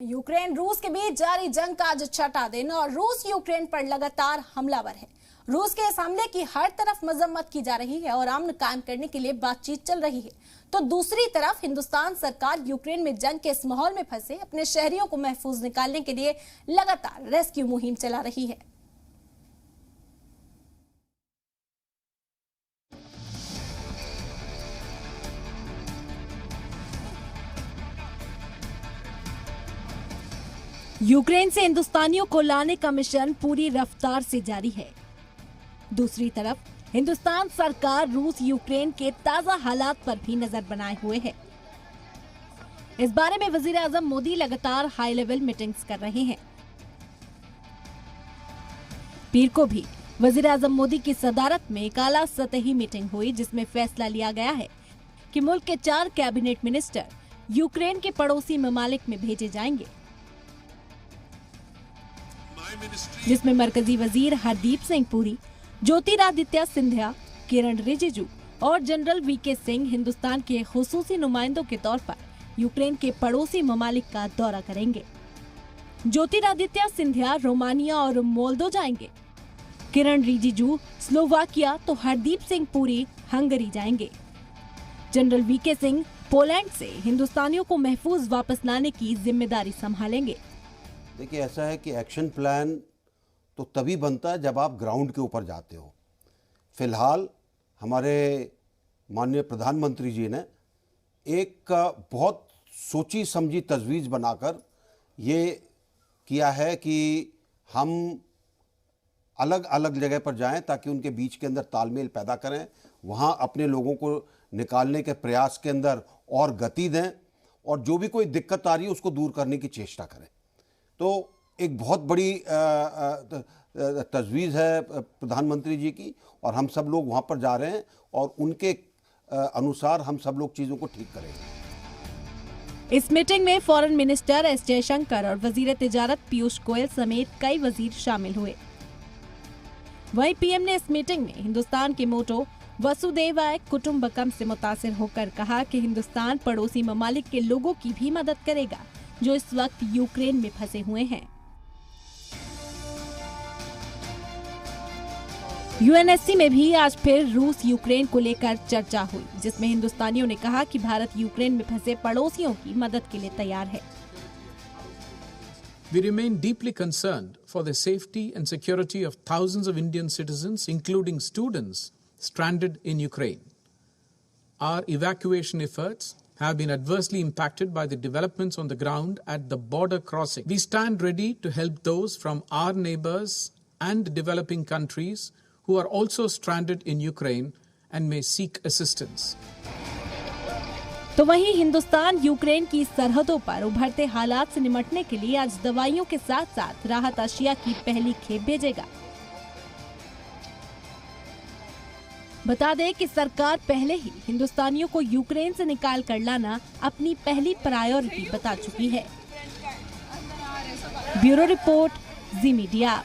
Ukraine रूस के बीच जारी जंग का आज छठा दिन और रूस यूक्रेन पर लगातार हमलावर है। रूस के इस हमले की हर तरफ मजम्मत की जा रही है और अमन कायम करने के लिए बातचीत चल रही है, तो दूसरी तरफ हिंदुस्तान सरकार यूक्रेन में जंग के इस माहौल में फंसे अपने शहरियों को महफूज निकालने के लिए लगातार रेस्क्यू मुहिम चला रही है। यूक्रेन से हिंदुस्तानियों को लाने का मिशन पूरी रफ्तार से जारी है। दूसरी तरफ हिंदुस्तान सरकार रूस यूक्रेन के ताजा हालात पर भी नजर बनाए हुए है। इस बारे में वजीर आजम मोदी लगातार हाई लेवल मीटिंग्स कर रहे हैं। पीर को भी वजीर आजम मोदी की सदारत में एक आला सतही मीटिंग हुई, जिसमें फैसला लिया गया है कि मुल्क के 4 कैबिनेट मिनिस्टर यूक्रेन के पड़ोसी ममालिक में भेजे जाएंगे, जिसमें मरकजी वजीर हरदीप सिंह पुरी, ज्योतिरादित्य सिंधिया, किरण रिजिजू और जनरल वीके सिंह हिंदुस्तान के खुसूसी नुमाइंदों के तौर पर यूक्रेन के पड़ोसी ममालिक का दौरा करेंगे। ज्योतिरादित्य सिंधिया रोमानिया और मोल्दो जाएंगे, किरण रिजिजू स्लोवाकिया तो हरदीप सिंह पुरी हंगरी जाएंगे। जनरल वीके सिंह पोलैंड से हिंदुस्तानियों को महफूज वापस लाने की जिम्मेदारी संभालेंगे। देखिए, ऐसा है कि एक्शन प्लान तो तभी बनता है जब आप ग्राउंड के ऊपर जाते हो। फिलहाल हमारे माननीय प्रधानमंत्री जी ने एक बहुत सोची समझी तजवीज़ बनाकर ये किया है कि हम अलग अलग जगह पर जाएं ताकि उनके बीच के अंदर तालमेल पैदा करें, वहाँ अपने लोगों को निकालने के प्रयास के अंदर और गति दें और जो भी कोई दिक्कत आ रही है उसको दूर करने की चेष्टा करें। तो एक बहुत बड़ी तजवीज़ है प्रधानमंत्री जी की और हम सब लोग वहाँ पर जा रहे हैं और उनके अनुसार हम सब लोग चीज़ों को ठीक करेंगे। इस मीटिंग में फॉरेन मिनिस्टर एस जयशंकर और वजीर तिजारत पीयूष गोयल समेत कई वजीर शामिल हुए। वहीं पीएम ने इस मीटिंग में हिंदुस्तान के मोटो वसुदेवाय कुटुंबकम से मुतासिर होकर कहा कि हिंदुस्तान पड़ोसी ममालिक के लोगों की भी मदद करेगा जो इस वक्त यूक्रेन में फंसे हुए हैं। यूएनएससी में भी आज फिर रूस यूक्रेन को लेकर चर्चा हुई, जिसमें हिंदुस्तानियों ने कहा कि भारत यूक्रेन में फंसे पड़ोसियों की मदद के लिए तैयार है। We remain deeply concerned for the safety and security of thousands of Indian citizens, including students, stranded in Ukraine. Our evacuation efforts have been adversely impacted by the developments on the ground at the border crossing. We stand ready to help those from our neighbors and developing countries who are also stranded in Ukraine and may seek assistance. तो वहीं Hindustan Ukraine की सरहदों पर उभरते हालात से निपटने के लिए आज दवाइयों के साथ साथ राहत अशिया की पहली खेप भेजेगा। बता दें कि सरकार पहले ही हिंदुस्तानियों को यूक्रेन से निकाल कर लाना अपनी पहली प्रायोरिटी बता चुकी है। ब्यूरो रिपोर्ट, जी मीडिया।